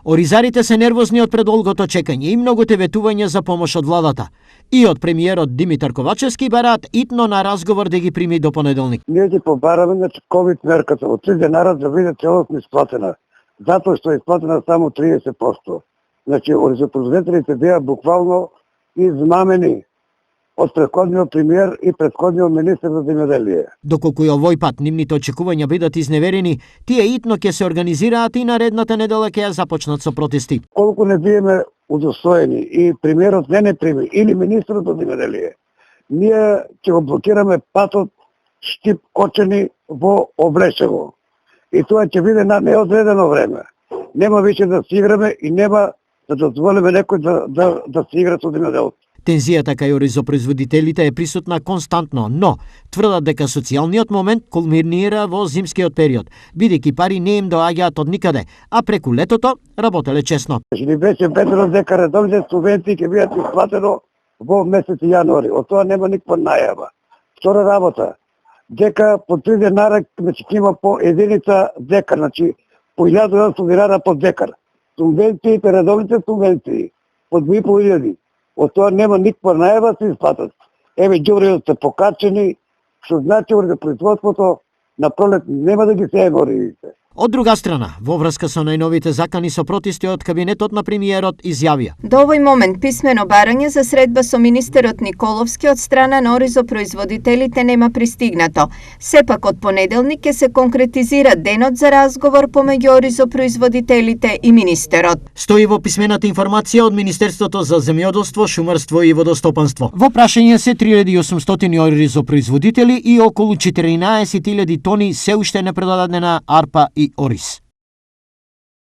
Оризарите се нервозни од предолгото чекање и многуте ветувања за помош од владата. И од премиерот Димитар Ковачевски бараат итно на разговор да ги прими до понеделник. Ние ги побараме на ковид мерката од 3 денара да биде целосно исплатена, затоа што е исплатена само 30%. Значи, оризопроизводителите беа буквално измамени од претходниот премиер и претходниот министер за земјоделие. Доколку и овој пат нивните очекувања бидат изневерени, тие итно ќе се организираат и наредната недела ќе ја започнат со протести. Колку не биеме удостоени и премиерот не прими или министерот за земјоделие, ние ќе го блокираме патот Штип-Кочани во Облешево. И тоа ќе биде на неодредено време. Нема више да си играме и нема да дозволиме некој да си игра со земјоделот. Тензијата кај оризопроизводителите е присутна константно, но тврдат дека социјалниот момент кулминира во зимскиот период, бидејќи пари не им доаѓаат од никаде, а преку летото работеле честно. Ни беше ветено дека редовните субвенции ќе бидат исплатено во месец јануари. Од тоа нема никаква најава. Втора работа, дека по 3 денара ќе има по единица декар, значи по 1000 динара по декар. Субвенциите, редовните субвенции по 2500. Од тоа нема никаква најава се исплатат. Еве ѓубревот се покачени, што значи производството на пролет нема да ги сееме оризите. Од друга страна, во врска со најновите закани со протести од кабинетот на премиерот изјавија: До овој момент писмено барање за средба со министерот Николовски од страна на оризопроизводителите нема пристигнато. Сепак од понеделник ќе се конкретизира денот за разговор помеѓу оризопроизводителите и министерот. Стои во писмената информација од Министерството за земјоделство, шумарство и водостопанство. Во прашање се 3800 оризопроизводители и околу 14.000 тони се уште непродадена арпа и ориз.